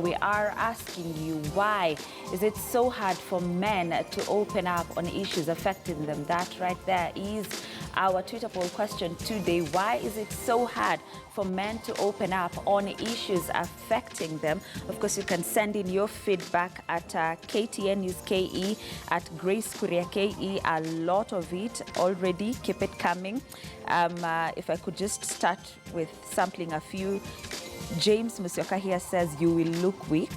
We are asking you, why is it so hard for men to open up on issues affecting them? That right there is our Twitter poll question today. Why is it so hard for men to open up on issues affecting them? Of course, you can send in your feedback at KTN News KE, at Grace Kuria KE. A lot of it already. Keep it coming. If I could just start with sampling a few. James Musyoka here says, you will look weak.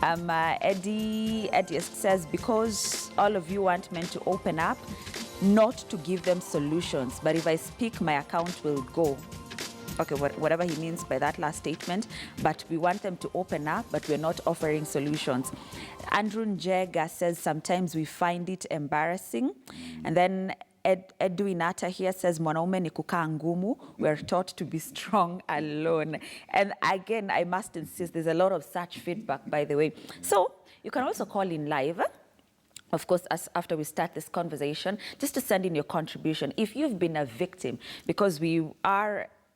Eddie says, because all of you want men to open up, not to give them solutions, but if I speak, my account will go. Okay, whatever he means by that last statement, but we want them to open up, but we're not offering solutions. Andrew Njega says, sometimes we find it embarrassing. And then Edwin Atta here says, mwanaume ni kukaa ngumu. We're taught to be strong alone. And again, I must insist, there's a lot of such feedback, by the way. So you can also call in live. Of course, after we start this conversation, just to send in your contribution. If you've been a victim, because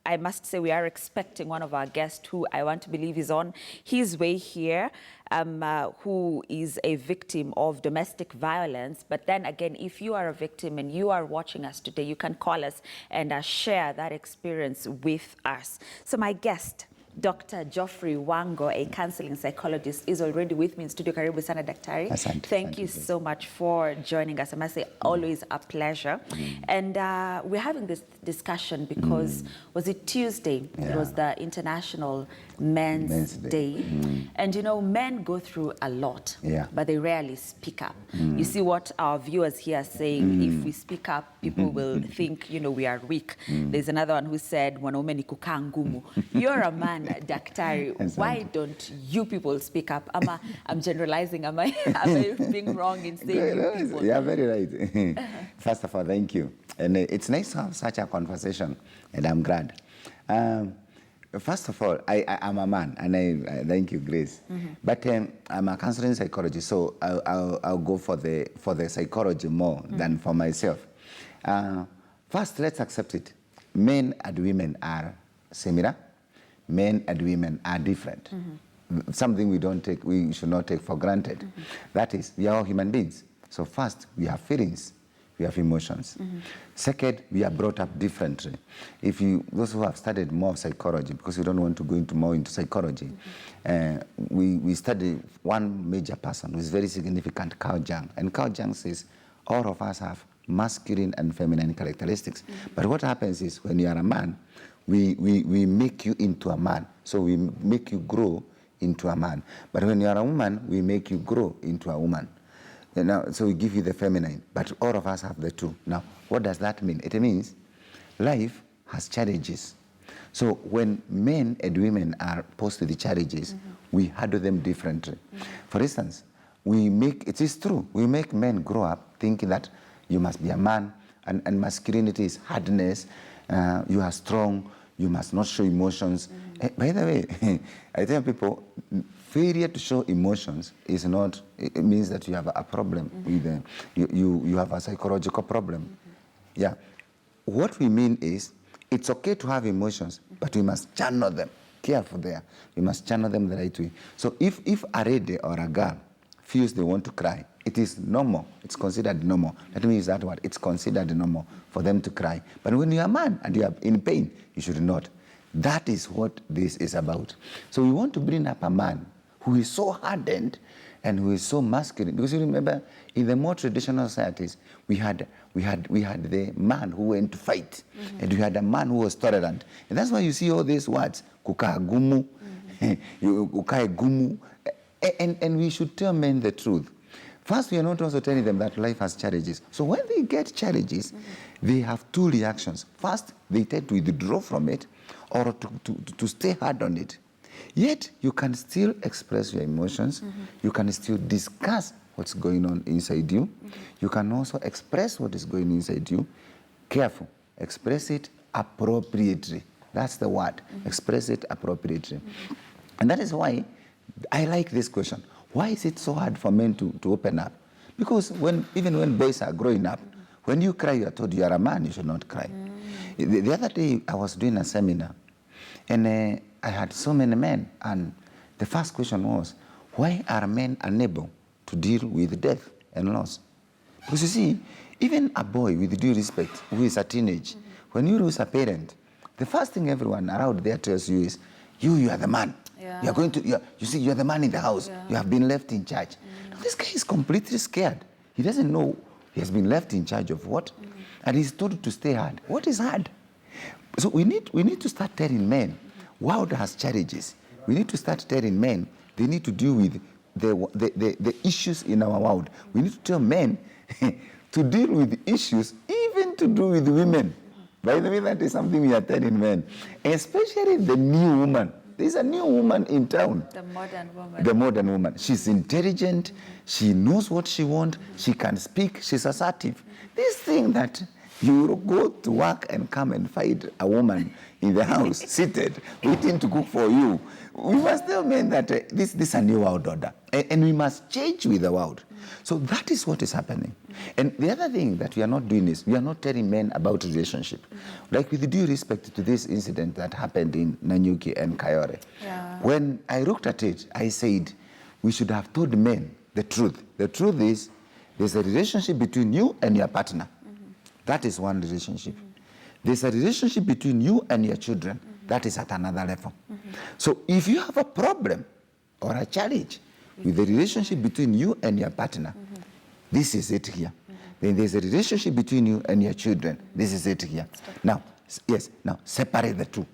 I must say, we are expecting one of our guests who I want to believe is on his way here, who is a victim of domestic violence. But then again, if you are a victim and you are watching us today, you can call us and share that experience with us. So my guest, Dr. Geoffrey Wango, a counseling psychologist, is already with me in studio. Karibu sana, Daktari. Asante. Thank you so much for joining us. I must say, always a pleasure. And we're having this discussion because, was it Tuesday? Yeah. It was the International Men's Day. And you know, men go through a lot, but they rarely speak up. You see what our viewers here are saying, if we speak up, people will think, you know, we are weak. There's another one who said, mwanaume ni kukaa ngumu. You're a man, Daktari. Why don't you people speak up? I'm generalizing. Am I being wrong in saying you people? Yeah, very right. First of all, thank you. And it's nice to have such a conversation, and I'm glad. First of all, I'm a man, and I thank you, Grace. But I'm a counseling psychologist, so I'll go for the psychology more than for myself. First, let's accept it. Men and women are similar. Men and women are different. Something we should not take for granted. That is, we are all human beings. So first, we have feelings, we have emotions. Second, we are brought up differently. Those who have studied more psychology, because we don't want to go more into psychology, we study one major person who is very significant, Carl Jung. And Carl Jung says, all of us have masculine and feminine characteristics. But what happens is, when you are a man, we make you into a man. So we make you grow into a man. But when you are a woman, we make you grow into a woman. So we give you the feminine, but all of us have the two. Now, what does that mean? It means life has challenges. So when men and women are posed with the challenges, we handle them differently. For instance, it is true, we make men grow up thinking that you must be a man, and masculinity is hardness, you are strong, you must not show emotions. By the way, I tell people, failure to show emotions is not, it means that you have a problem with them. You have a psychological problem. Yeah. What we mean is, it's okay to have emotions, but we must channel them. Careful there. We must channel them the right way. So if a lady or a girl feels they want to cry, it is normal. It's considered normal. Let me use that word. It's considered normal for them to cry. But when you are a man and you are in pain, you should not. That is what this is about. So we want to bring up a man who is so hardened and who is so masculine. Because you remember, in the more traditional societies, we had the man who went to fight, and we had a man who was tolerant. And that's why you see all these words, kukaa gumu, ukae gumu. And we should tell men the truth. First, we are not also telling them that life has challenges. So when they get challenges, they have two reactions. First, they tend to withdraw from it, or to stay hard on it. Yet, you can still express your emotions. You can still discuss what's going on inside you. You can also express what is going on inside you. Careful. Express it appropriately. That's the word. Express it appropriately. And that is why I like this question. Why is it so hard for men to open up? Because even when boys are growing up, when you cry, you are told you are a man, you should not cry. The other day, I was doing a seminar, and I had so many men, and the first question was, why are men unable to deal with death and loss? Because you see, even a boy, with due respect, who is a teenage, when you lose a parent, the first thing everyone around there tells you is, you are the man. Yeah. You are going to, you see, you're the man in the house. Yeah. You have been left in charge. Now, this guy is completely scared. He doesn't know he has been left in charge of what, and he's told to stay hard. What is hard? So we need to start telling men, world has challenges. We need to start telling men they need to deal with the issues in our world. We need to tell men to deal with issues, even to do with women. By the way, that is something we are telling men, especially the new woman. There's a new woman in town. The modern woman. The modern woman. She's intelligent. She knows what she wants. She can speak. She's assertive. This thing that you go to work and come and find a woman in the house, seated, waiting to cook for you. We must tell men that this is a new world order. And we must change with the world. So that is what is happening. And the other thing that we are not doing is we are not telling men about relationship. Like with due respect to this incident that happened in Nanyuki and Kayore. Yeah. When I looked at it, I said, we should have told men the truth. The truth is, there's a relationship between you and your partner. That is one relationship. There's a relationship between you and your children. That is at another level. So if you have a problem or a challenge with the relationship between you and your partner, this is it here. Then there's a relationship between you and your children. This is it here. Now, yes, now separate the two.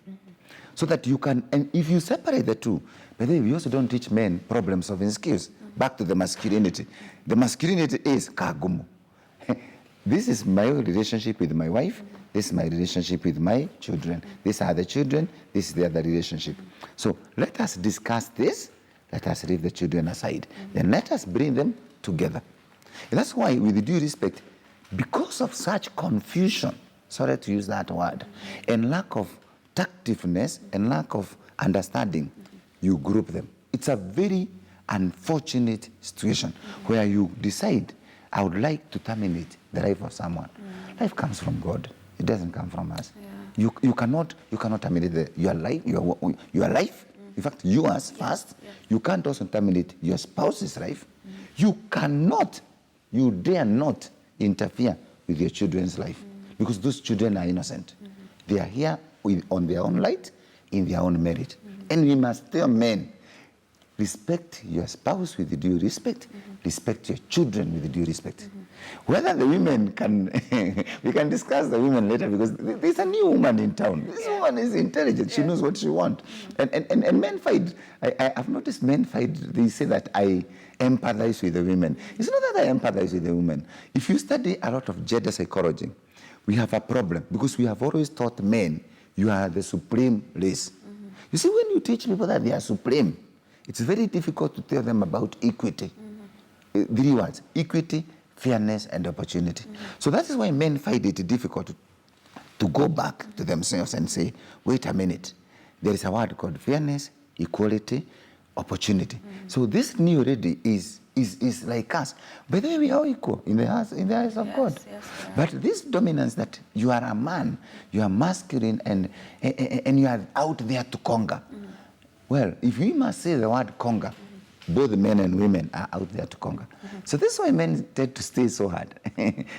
So that you can, and if you separate the two, but then we also don't teach men problem-solving skills. Back to the masculinity. The masculinity is kagumu. This is my relationship with my wife. This is my relationship with my children. These are the children. This is the other relationship. So let us discuss this. Let us leave the children aside. Then let us bring them together. And that's why, with due respect, because of such confusion, sorry to use that word, and lack of tactiveness and lack of understanding, you group them. It's a very unfortunate situation where you decide, I would like to terminate the life of someone. Life comes from God. It doesn't come from us. Yeah. You cannot terminate your life. Your life. In fact, yours first. Yeah. You can't also terminate your spouse's life. You cannot, you dare not interfere with your children's life because those children are innocent. They are here on their own light, in their own merit. And we must tell men, respect your spouse with due respect, respect your children with due respect. Whether the women can, we can discuss the women later because there's a new woman in town. This woman is intelligent. She knows what she wants. And men fight. I've noticed men fight. They say that I empathize with the women. It's not that I empathize with the women. If you study a lot of gender psychology, we have a problem because we have always taught men, you are the supreme race. You see, when you teach people that they are supreme, it's very difficult to tell them about equity. 3 words: equity, fairness, and opportunity. So that is why men find it difficult to go back to themselves and say, wait a minute, there is a word called fairness, equality, opportunity. So this new lady is like us. By the way, we are equal in the eyes of God. Yes, but this dominance that you are a man, you are masculine, and you are out there to conquer. Well, if we must say the word conquer, both men and women are out there to conquer. So this is why men tend to stay so hard,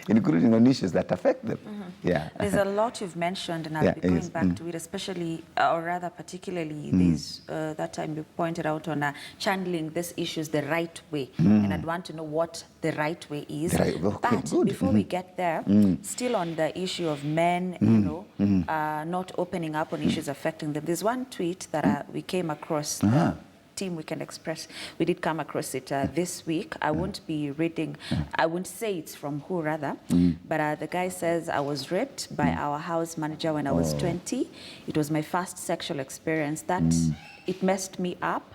including on issues that affect them. Yeah. There's a lot you've mentioned, and I'll be going back to it, especially, or rather particularly, there's that time you pointed out on channeling these issues the right way. And I'd want to know what the right way is. But before we get there, still on the issue of men, you know, not opening up on issues affecting them, there's one tweet that we came across. Team Weekend Express, we did come across it this week. I won't be reading, I won't say it's from who rather, but the guy says, I was raped by our house manager when I was 20. It was my first sexual experience. That it messed me up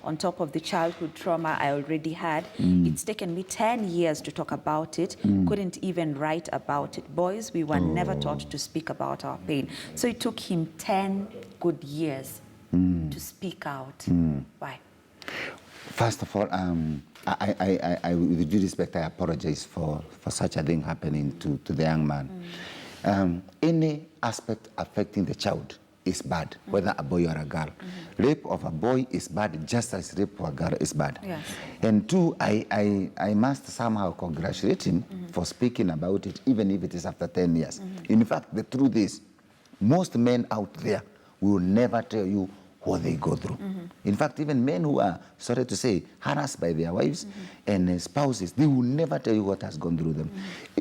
on top of the childhood trauma I already had. It's taken me 10 years to talk about it, couldn't even write about it. Boys, we were never taught to speak about our pain. So it took him 10 good years to speak out. Why? First of all, I, with due respect, I apologize for such a thing happening to the young man. Any aspect affecting the child is bad, whether a boy or a girl. Rape of a boy is bad just as rape of a girl is bad. Yes. And two, I must somehow congratulate him for speaking about it, even if it is after 10 years. In fact, the truth is, most men out there will never tell you what they go through. In fact, even men who are, sorry to say, harassed by their wives and spouses, they will never tell you what has gone through them.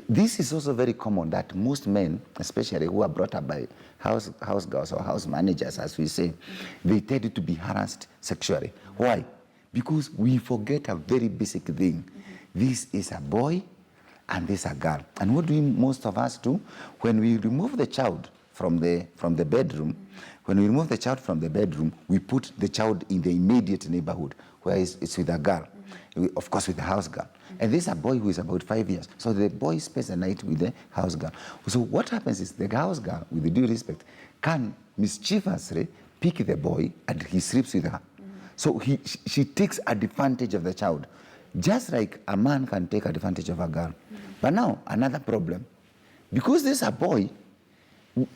This is also very common that most men, especially who are brought up by house girls or house managers, as we say, they tend to be harassed sexually. Why? Because we forget a very basic thing. This is a boy and this is a girl. And what do most of us do? When we remove the child from the bedroom, when we remove the child from the bedroom, we put the child in the immediate neighborhood, where it's with a girl, of course with a house girl. And this is a boy who is about 5 years. So the boy spends the night with the house girl. So what happens is the house girl, with the due respect, can mischievously pick the boy and he sleeps with her. So she takes advantage of the child, just like a man can take advantage of a girl. But now, another problem. Because this is a boy,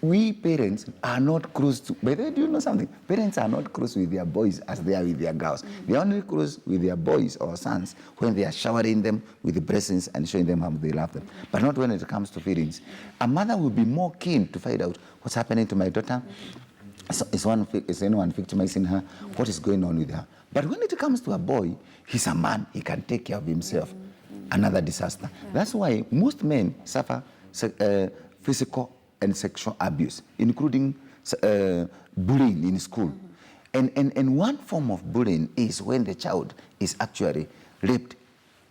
we parents are not close to, by the way, do you know something? Parents are not close with their boys as they are with their girls. They are only close with their boys or sons when they are showering them with the blessings and showing them how they love them. But not when it comes to feelings. A mother will be more keen to find out what's happening to my daughter. Is anyone victimizing her? What is going on with her? But when it comes to a boy, he's a man. He can take care of himself. Another disaster. That's why most men suffer physical and sexual abuse, including bullying in school. And one form of bullying is when the child is actually raped,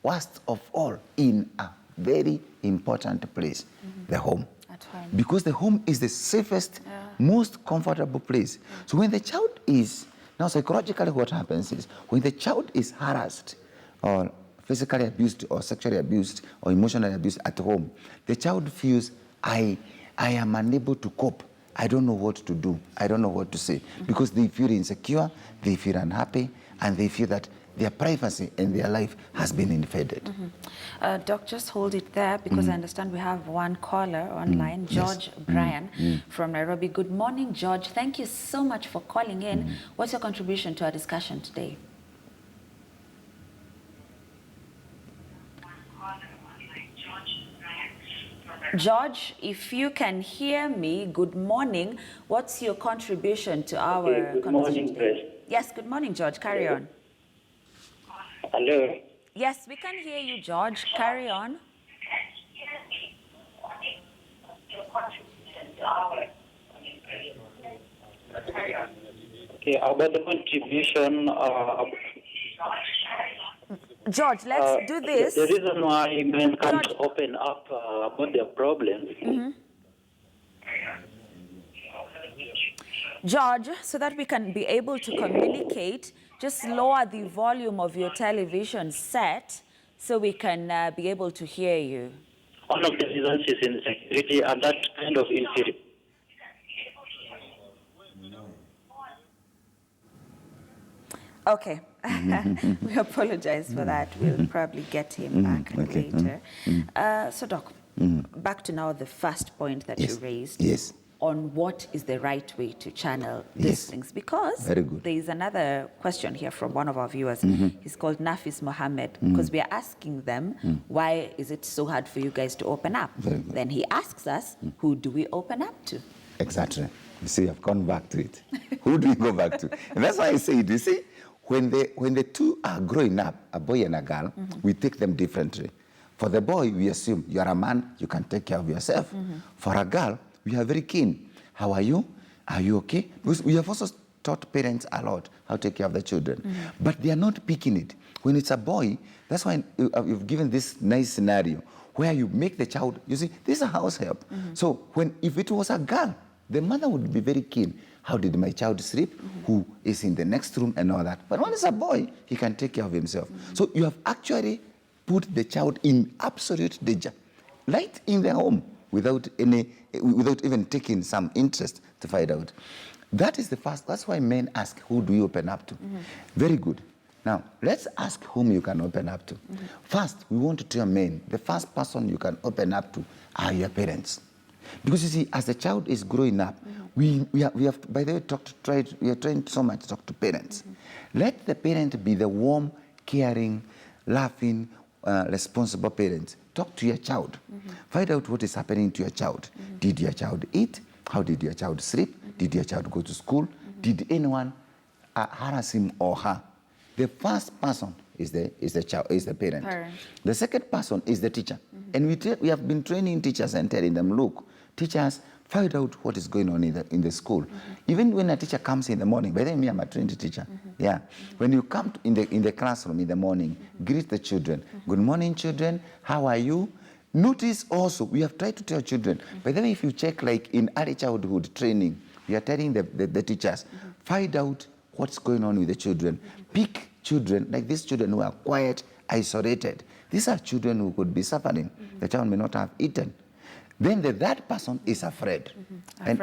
worst of all, in a very important place, the home. At home. Because the home is the safest, most comfortable place. So when the child is, now psychologically what happens is, when the child is harassed or physically abused or sexually abused or emotionally abused at home, the child feels, I am unable to cope. I don't know what to do. I don't know what to say. Because they feel insecure, they feel unhappy, and they feel that their privacy and their life has been invaded. Doc, just hold it there because I understand we have one caller online, George Brian from Nairobi. Good morning, George. Thank you so much for calling in. What's your contribution to our discussion today? George, if you can hear me, good morning. What's your contribution to our good conversation morning, today? Grace. Yes, good morning, George. Carry on. Hello. Yes, we can hear you, George. Carry on. Okay, about the contribution, George, let's do this. The reason why men can't George. open up about their problems. George, so that we can be able to communicate, just lower the volume of your television set so we can be able to hear you. One of the reasons is insecurity and that kind of inferiority. Okay. We apologize for that. We'll probably get him back later. So, Doc, back to now the first point that you raised. Yes. On what is the right way to channel these things. Because Very good. there is another question here from one of our viewers. He's called Nafis Mohammed, because we are asking them, why is it so hard for you guys to open up? Very good. Then he asks us, who do we open up to? Exactly. You see, I've gone back to it. Who do we go back to? And that's why I say it. You see, when the two are growing up, a boy and a girl, we take them differently. For the boy, we assume you're a man, you can take care of yourself. For a girl, we are very keen. How are you? Are you okay? Because we have also taught parents a lot how to take care of the children. But they are not picking it. When it's a boy, that's why you've given this nice scenario where you make the child, you see, this is a house help. So if it was a girl, the mother would be very keen. How did my child sleep? Who is in the next room and all that? But when it's a boy, he can take care of himself. So you have actually put the child in absolute danger, right in the home, without even taking some interest to find out. That is the first. That's why men ask, who do you open up to? Very good. Now, let's ask whom you can open up to. First, we want to tell men, the first person you can open up to are your parents. Because you see, as the child is growing up, we have, by the way, we are trying so much to talk to parents. Let the parent be the warm, caring, laughing, responsible parent. Talk to your child. Find out what is happening to your child. Did your child eat? How did your child sleep? Did your child go to school? Did anyone harass him or her? The first person is the child, is the parent. The second person is the teacher. And we have been training teachers and telling them, look, teachers, find out what is going on in the school. Even when a teacher comes in the morning, by the way, me, I'm a trained teacher. Yeah. When you come in the classroom in the morning, greet the children. Good morning, children. How are you? Notice also, we have tried to tell children, by the way, if you check like in early childhood training, we are telling the teachers, find out what's going on with the children. Pick children, like these children who are quiet, isolated. These are children who could be suffering. The child may not have eaten. Then that person is afraid. And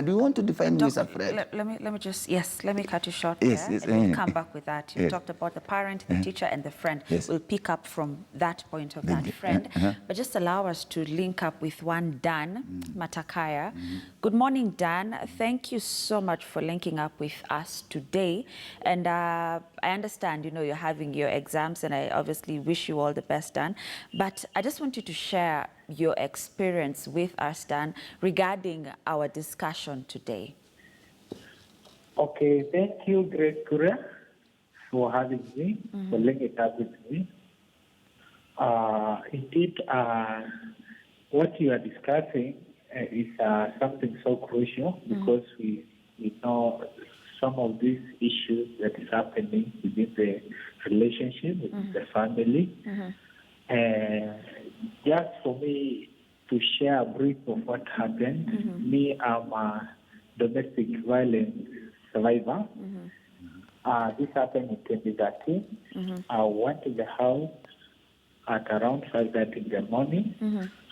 we want to define who is afraid. Let me cut you short Yes, there. yes, And we'll come back with that. You yes. talked about the parent, the teacher, and the friend. Yes. We'll pick up from that point of that friend. But just allow us to link up with one Dan Matakaya. Good morning, Dan. Thank you so much for linking up with us today. And I understand, you're having your exams, and I obviously wish you all the best, Dan. But I just want you to share your experience with us, Dan, regarding our discussion today. Okay, thank you, Grace Kura, for having me, for linking it up with me. Indeed, what you are discussing is something so crucial because we know some of these issues that is happening within the relationship, within the family. Just for me to share a brief of what happened, me, I'm a domestic violence survivor. This happened in 2013. I went to the house at around 5:30 in the morning.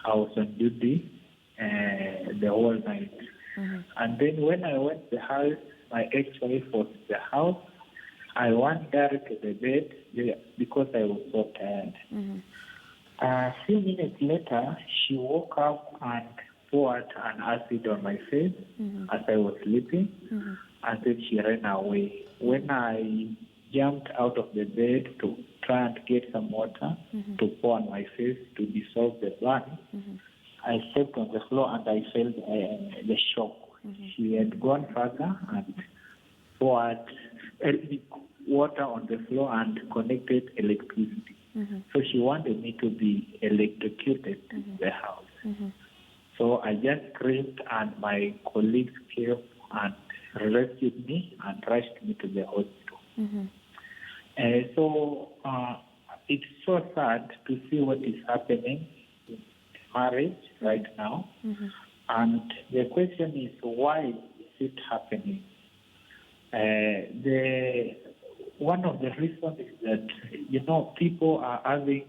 I was on duty the whole night. And then when I went to the house, my ex-wife was in the house. I went direct to the bed because I was so tired. A few minutes later, she woke up and poured an acid on my face as I was sleeping, and then she ran away. When I jumped out of the bed to try and get some water to pour on my face to dissolve the blood, I stepped on the floor and I felt the shock. She had gone further and poured water on the floor and connected electricity. So she wanted me to be electrocuted in the house. So I just screamed, and my colleagues came and rescued me and rushed me to the hospital. So it's so sad to see what is happening in marriage right now. And the question is, why is it happening? One of the reasons is that, people are having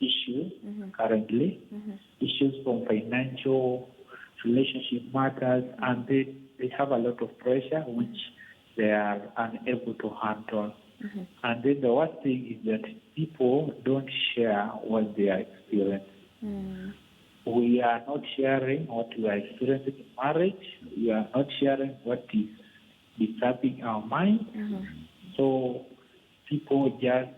issues currently, issues from financial, relationship matters, and they have a lot of pressure which they are unable to handle. And then the worst thing is that people don't share what they are experiencing. We are not sharing what we are experiencing in marriage. We are not sharing what is disturbing our mind. So people just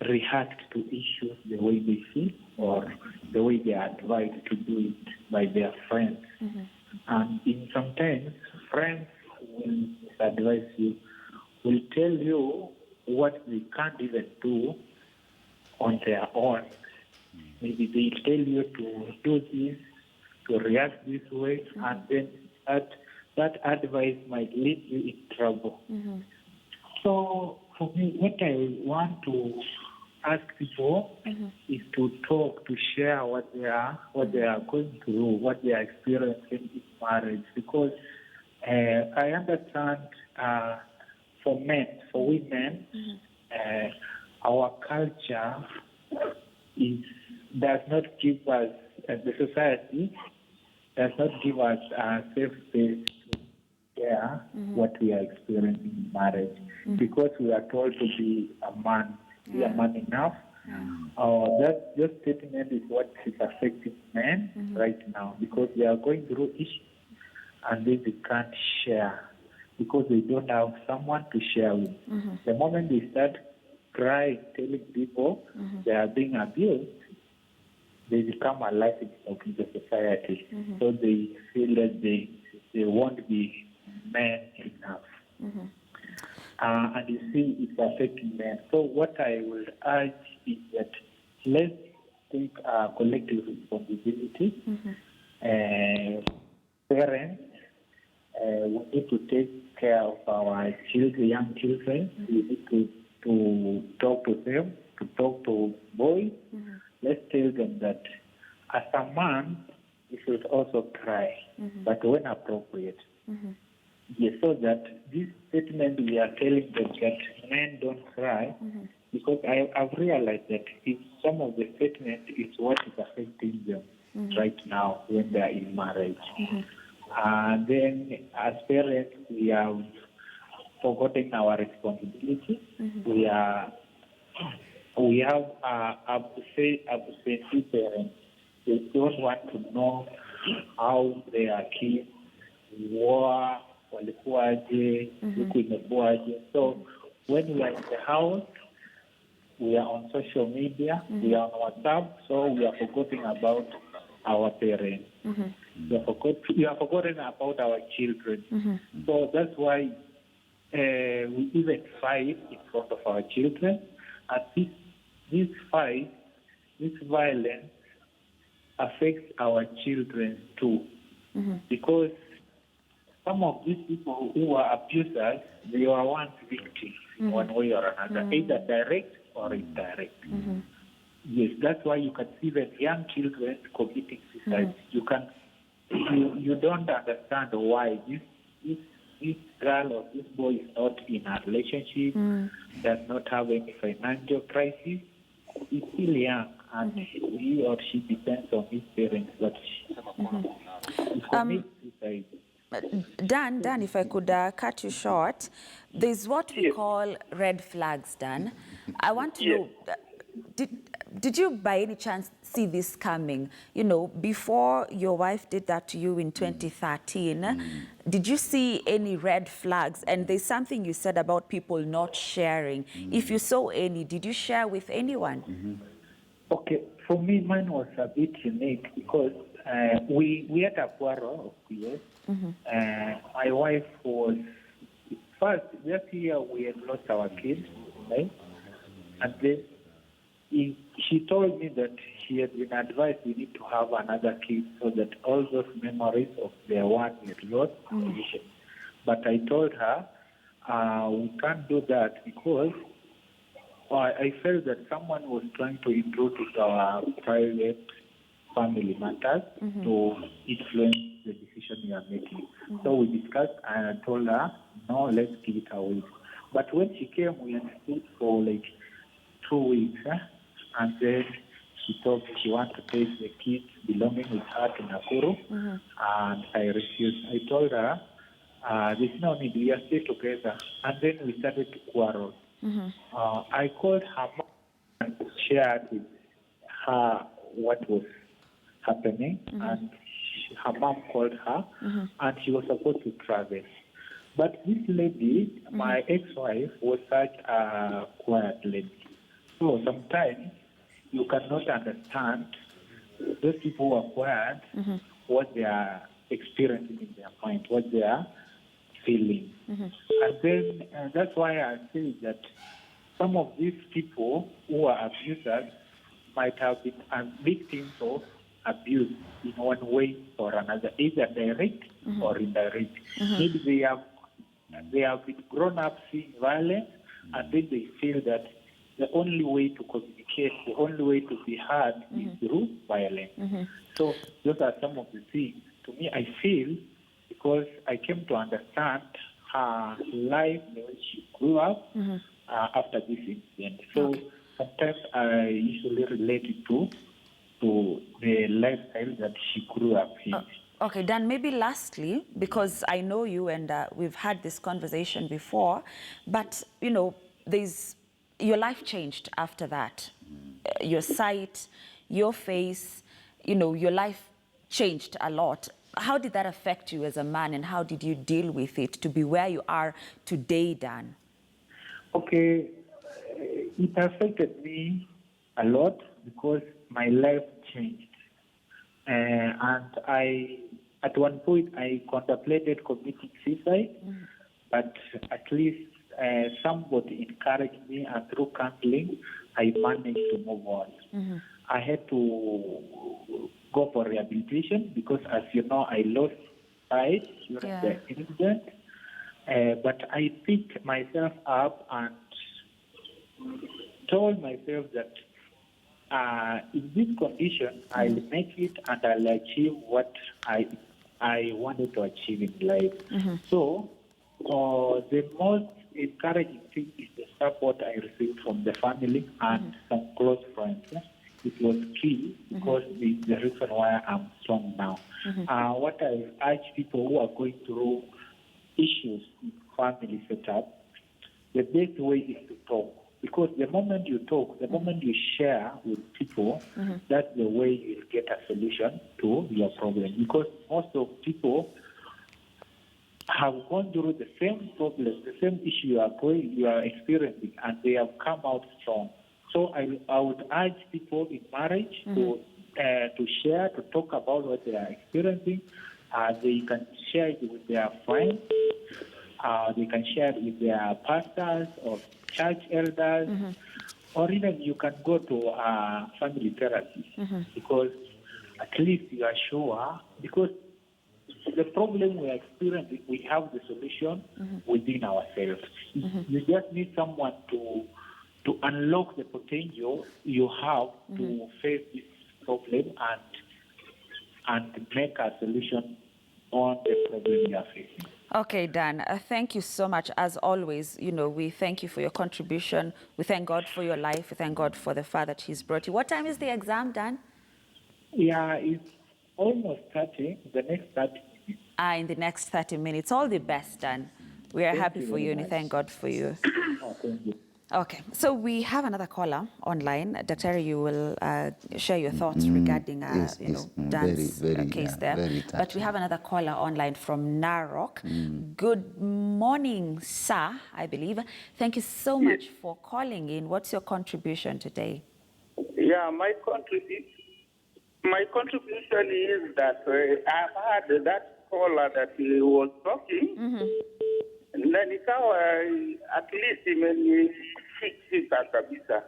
react to issues the way they feel or the way they are advised to do it by their friends. And sometimes friends will advise you, will tell you what they can't even do on their own. Maybe they tell you to do this, to react this way, and then that advice might lead you in trouble. So for me, what I want to ask people is to talk, to share what they are going through, what they are experiencing in marriage. Because I understand for men, for women, our culture does not give us, the society does not give us a safe space to share what we are experiencing in marriage, because we are told to be a man, be a man enough, That statement is what is affecting men right now, because they are going through issues and they can't share because they don't have someone to share with. The moment they start crying, telling people they are being abused, they become a laughing stock in the society. So they feel that they won't be men enough. And you see, it's affecting men. So what I would urge is that let's take collective responsibility. Parents, we need to take care of our children, young children. We need to talk to them, to talk to boys. Let's tell them that as a man, you should also cry, but when appropriate. Yes, so that this statement we are telling them that men don't cry, because I've realized that some of the statement is what is affecting them right now when they are in marriage. And then as parents, we have forgotten our responsibility. We have absentee parents. They don't want to know how their kids were, walikuwaje, huku imekuwaje. So when we are in the house, we are on social media, we are on WhatsApp, so we are forgetting about our parents. We are forgotten about our children. So that's why we even fight in front of our children. And this fight, this violence affects our children too. Because some of these people who are abusers, they were once victims in one way or another, either direct or indirect. Yes, that's why you can see that young children committing suicide. You don't understand why this girl or this boy is not in a relationship, does not have any financial crisis. He's still young, and he or she depends on his parents, but he commits suicide. Dan, if I could cut you short, there's what we call red flags, Dan. I want to know, did you by any chance see this coming? You know, before your wife did that to you in 2013, did you see any red flags? And there's something you said about people not sharing. If you saw any, did you share with anyone? Okay, for me, mine was a bit unique because we had a quarrel of years. My wife was, first, that year we had lost our kids, right? And then she told me that she had been advised we need to have another kid so that all those memories of the one we had lost are vicious. But I told her, we can't do that because I felt that someone was trying to intrude into our private family matters to influence the decision we are making. So we discussed and I told her, no, let's give it away. But when she came, we had stayed for like 2 weeks. And then she told me she wanted to take the kids belonging with her to Nakuru. And I refused. I told her, there's no need, we are still together. And then we started to quarrel. I called her mom and shared with her what was happening. And her mom called her, and she was supposed to travel. But this lady, my ex-wife, was such a quiet lady. So sometimes you cannot understand those people who are quiet, what they are experiencing in their mind, what they are feeling. And then that's why I say that some of these people who are abusers might have been victims of abuse in one way or another, either direct or indirect. Maybe they have been grown up seeing violence, and then they feel that the only way to communicate, the only way to be heard is through violence. So those are some of the things. To me, I feel, because I came to understand her life, the way she grew up after this incident. So sometimes I usually relate it to the lifestyle that she grew up in. Okay, Dan, maybe lastly, because I know you and we've had this conversation before, but, you know, your life changed after that. your sight, your face, your life changed a lot. How did that affect you as a man, and how did you deal with it to be where you are today, Dan? Okay, it affected me a lot because my life changed. And at one point, I contemplated committing suicide, but at least somebody encouraged me, and through counseling, I managed to move on. I had to go for rehabilitation because, as you know, I lost sight during the incident. But I picked myself up and told myself that in this condition, I'll make it and I'll achieve what I wanted to achieve in life. So the most encouraging thing is the support I received from the family and some close friends. It was key because it's the reason why I'm strong now. What I urge people who are going through issues in family setup, the best way is to talk. Because the moment you talk, the moment you share with people, that's the way you'll get a solution to your problem. Because most of people have gone through the same problem, the same issue you are experiencing, and they have come out strong. So I would urge people in marriage to share, to talk about what they are experiencing. They can share it with their friends. They can share it with their pastors or church elders, or even you can go to a family therapy because at least you are sure, because the problem we are experiencing, we have the solution within ourselves. You just need someone to unlock the potential you have to face this problem and make a solution on the problem you are facing. Okay, Dan, thank you so much. As always, we thank you for your contribution. We thank God for your life. We thank God for the far that He's brought you. What time is the exam, Dan? Yeah, it's almost 30, the next 30 minutes. In the next 30 minutes. All the best, Dan. We are happy for you, and we thank God for you. Oh, thank you. Okay, so we have another caller online. Dr. You will share your thoughts regarding, Dan's case there. But we have another caller online from Narok. Good morning, sir, I believe. Thank you so much for calling in. What's your contribution today? Yeah, my contribution is that I've heard that caller that he was talking. Na nikawa at least imenishika kabisa.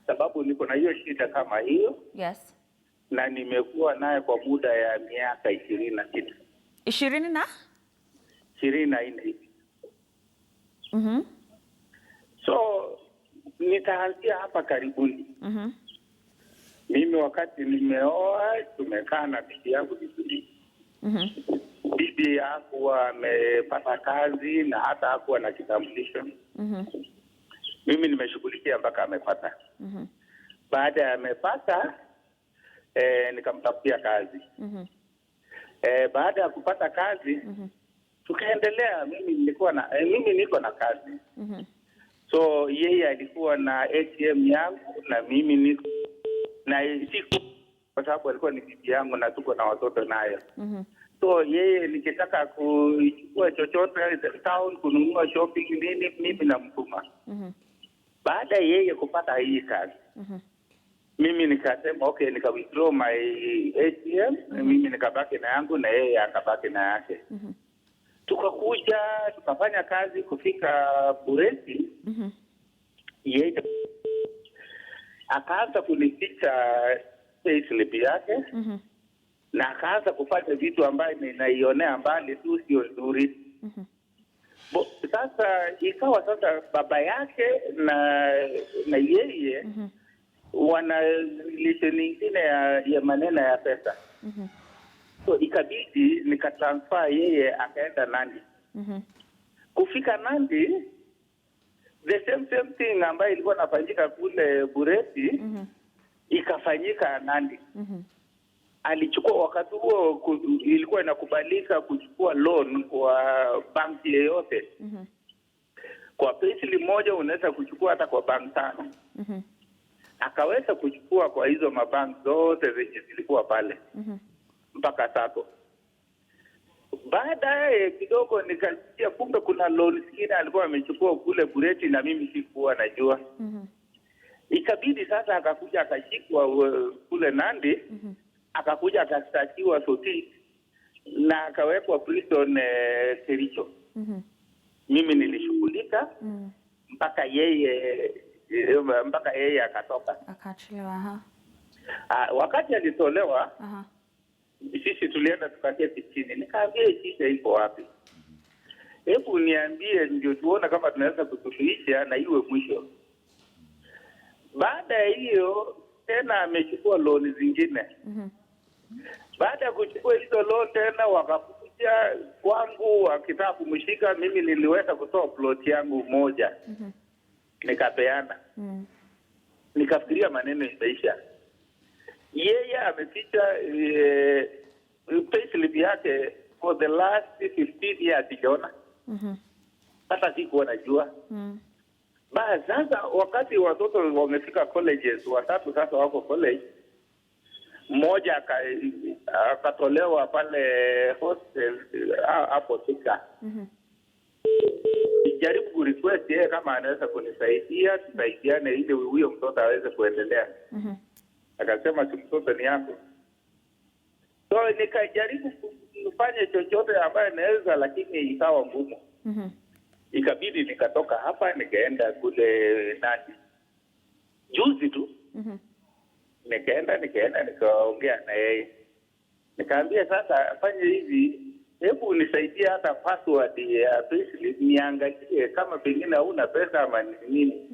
Sababu niko na hiyo shida kama hiyo. Yes. Na nimekuwa naye kwa muda ya miaka 20 na kitu. 20 na? 24 hivi. So nitaanzia hapa karibuni. Mimi wakati nimeoa tumekaa na bibi yangu vizuri. Bibi hakuwa amepata kazi na hata hakuwa na kitambulisho. Mimi nimeshughulikia mpaka amepata. Baada ya amepata, nikamtafutia kazi. Baada ya kupata kazi, tukaendelea. Mimi niko na kazi. So yeye alikuwa na ATM yangu na mimi niko na siku, kwa sababu alikuwa ni bibi yangu na tuko na watoto nayo. So yeye nikitaka kuchukua chochote town kununua shopping nini, mimi namtuma. Baada yeye kupata hii kazi, mimi nikasema okay, nika withdraw my ATM, mimi nikabaki na yangu na yeye akabaki na yake. Tukakuja tukafanya kazi kufika Bureti. Yeye akaanza kunificha payslip yake. Na akaanza kufanya vitu ambavyo ninaionea mbali tu sio nzuri. Sasa ikawa sasa baba yake na yeye wana relation nyingine ya maneno ya pesa. So ikabidi nikatransfer yeye akaenda Nandi. Kufika Nandi, the same thing ambayo ilikuwa inafanyika kule Bureti ikafanyika Nandi. Alichukua wakati huo ilikuwa inakubalika kuchukua loan kwa banki yoyote. Kwa payslip moja unaweza kuchukua hata kwa bank 5. akaweza kuchukua kwa hizo mabank zote zenye zilikuwa pale mpaka sako. Baadaye kidogo nikasikia kumbe kuna loan zingine alikuwa amechukua kule Bureti na mimi sikuwa najua. Ikabidi sasa akakuja akashikwa kule Nandi, akakuja akastakiwa Soti na akawekwa prison Kericho. Mimi nilishughulika mpaka yeye akatoka. Akaachiliwa. Wakati alitolewa, sisi tulienda tukaketi chini. Nikaambia shida iko wapi? Hebu niambie ndio tuone kama tunaweza kusuluhisha na iwe mwisho. Baada ya hiyo tena amechukua loan zingine. Baada ya kuchukua hizo loan tena wakakuja kwangu wakitaka kumshika, mimi niliweza kutoa plot yangu moja. Nikapeana. Nikafikiria maneno imeisha. Yeye ameficha payslip yake for the last 15 years sijaona. Hata sikuwa najua. Basi sasa wakati watoto wamefika colleges, watatu sasa wako college, mmoja akatolewa pale hostel hapo Thika. Nijaribu kurequest yeye kama anaweza kunisaidia, tusaidiane ili huyo mtoto aweze kuendelea. Akasema si mtoto ni yako. So nikajaribu kufanya chochote ambaye naweza, lakini ikawa ngumu. Ikabidi nikatoka hapa nikaenda kule Nandi. Juzi tu. Nikaenda nikaongea na yeye. Nikaambia sasa fanya hivi, hebu nisaidie hata password ya payslip niangalie kama pengine hauna pesa ama nini.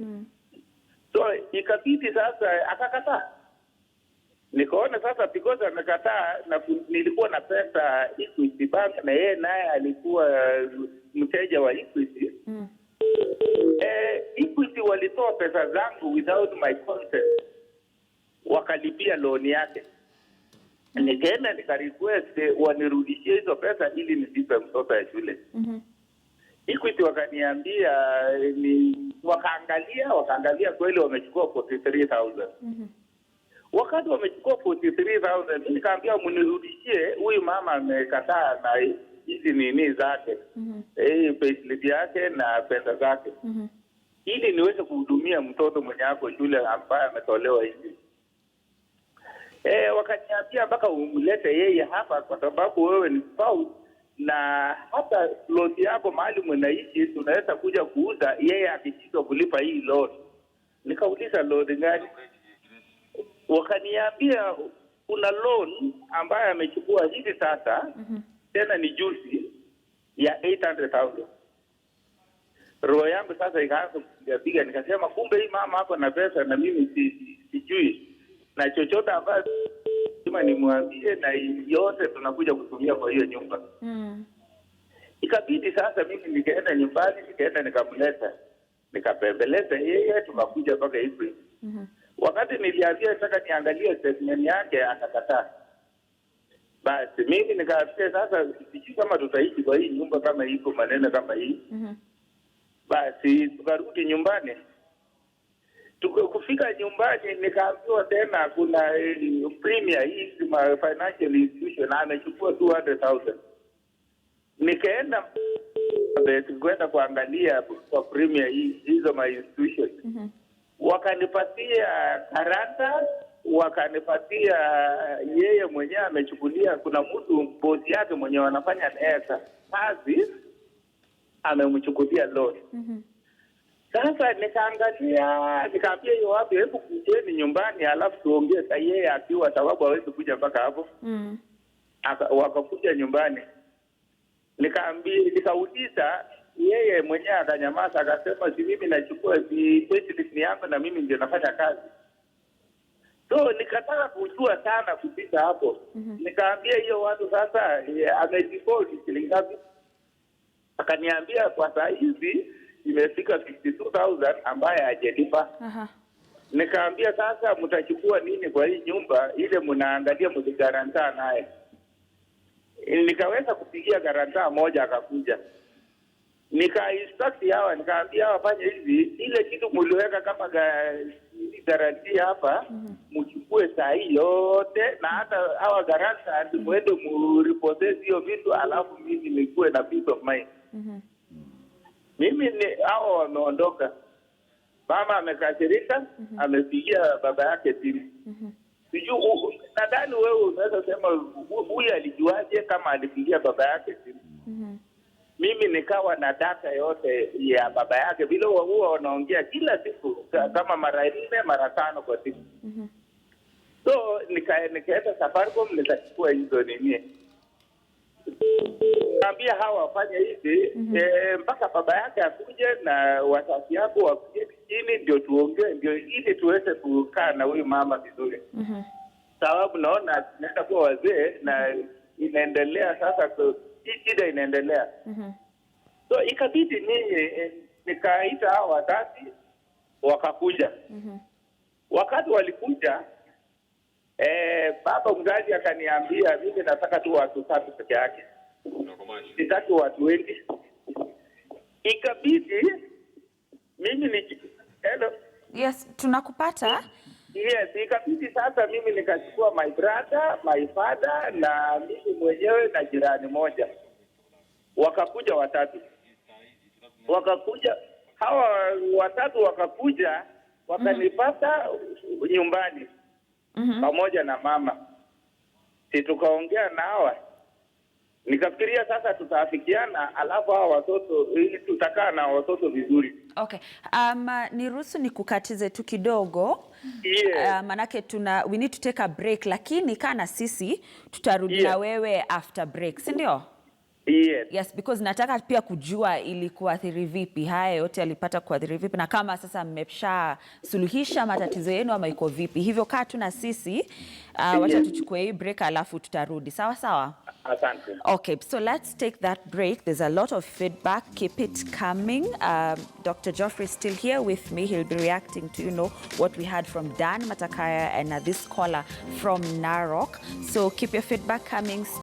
So ikabidi sasa akakataa. Nikaona sasa because amekataa na nilikuwa na pesa Equity Bank na yeye naye alikuwa mteja wa Equity. Equity walitoa pesa zangu without my consent. Wakalipia loan yake. Nikaenda nikarequest wanirudishie hizo pesa ili nisipe mtoto ya shule. Equity wakaniambia wakaangalia kweli wamechukua 43,000. Wakati wamechukua 43,000, mimi nikaambia mnirudishie, huyu mama amekataa na hizi nini zake. Payslip yake na pesa zake. Ili niweze kuhudumia mtoto mwenye ako shule ambaye ametolewa hivi. Wakaniambia mpaka umlete yeye hapa kwa sababu wewe ni spouse na hata loan yako mahali mnaishi tunaweza kuja kuuza yeye akishindwa kulipa hii loan. Nikauliza loan gani? Wakaniambia kuna loan ambaye amechukua hivi sasa tena ni juzi ya 800,000. Roho yangu sasa ikaanza kupiga, nikasema kumbe hii mama hapo na pesa na mimi sijui. Na chochote ambacho kama nimwambie na yote tunakuja kutumia kwa hiyo nyumba. Ikabidi sasa mimi nikaenda nyumbani, nikaenda nikamleta. Nikapembeleza yeye tukakuja mpaka hivi. Wakati niliambia nataka niangalie statement yake akakataa. Basi mimi nikaambia sasa sijui kama tutaishi kwa hii nyumba kama iko maneno kama hii. Basi tukarudi nyumbani. Kufika nyumbani nikaambiwa tena kuna premier hii financial institution na amechukua 200,000. Nikaenda kwenda kuangalia kwa premier hizo my institution. Wakanipatia karata, wakanipatia yeye mwenyewe amechukulia, kuna mtu bosi yake mwenyewe anafanya naye kazi amemchukulia loan. Sasa nikaangalia, nikaambia hiyo wapi, hebu kujeni nyumbani alafu tuongee sasa yeye akiwa sababu hawezi kuja mpaka hapo. Wakakuja nyumbani. Nikauliza yeye mwenyewe akanyamaza akasema si mimi nachukua payslip yangu na mimi ndio nafanya kazi. So nikataka kujua sana kupita hapo. Nikaambia hiyo watu sasa amedefault shilingi ngapi? Akaniambia kwa saa hizi imefika 52,000 ambaye hajalipa. Nikaambia sasa mtachukua nini kwa hii nyumba ile mnaangalia msigaranta naye. Nikaweza kupigia garanta moja akakuja. Nika instruct hawa nikaambia hawa fanye hivi ile kitu mliweka kama garanti hapa mchukue saa hii yote, na hata hawa garanta mwende mrepossess hiyo vitu, alafu mimi nikuwe na peace of mind. Mimi ni hao wameondoka, mama amekasirika, amepigia baba yake simu. Sijui, nadhani wewe unaweza sema huyu alijuaje kama alipigia baba yake simu? Mimi nikawa na data yote ya baba yake, vile huwa wanaongea kila siku kama mara 4 mara 5 kwa siku. So nikaenda Safaricom nikachukua hizo nini, naambia hawa wafanye hivi mpaka baba yake akuje na wazazi yako wakuje chini, ndio tuongee, ndio ili tuweze kukaa na huyu mama vizuri. Sababu naona tunaenda kuwa wazee na inaendelea sasa, hii shida inaendelea. So ikabidi mimi nikaita hao wazazi wakakuja. Wakati walikuja, baba mzazi akaniambia mimi nataka tu watu 3 peke yake, sitaki watu wengi. Ikabidi mimi hello. Yes, tunakupata. Yes, ikabidi sasa mimi nikachukua my brother, my father na mimi mwenyewe na jirani moja. Wakakuja 3. Wakakuja hawa 3 wakakuja wakanipata nyumbani pamoja na mama. Tukaongea na hawa. Nikafikiria sasa tutaafikiana, alafu hawa watoto tutakaa na watoto vizuri. Okay. Niruhusu nikukatize tu kidogo. Yeah. Manake we need to take a break, lakini kana sisi tutarudi na wewe after break, si ndio? Yes. Yes, because nataka pia kujua ili kuathiri vipi, haya yote alipata kuathiri vipi, na kama sasa mmesha suluhisha matatizo yenu ama iko vipi. Hivyo kaa tu na sisi, wacha tuchukue hii break alafu tutarudi. Sawa sawa? Asante. Okay, so let's take that break. There's a lot of feedback. Keep it coming. Dr. Geoffrey is still here with me. He'll be reacting to, what we heard from Dan Matakaya and this caller from Narok. So keep your feedback coming.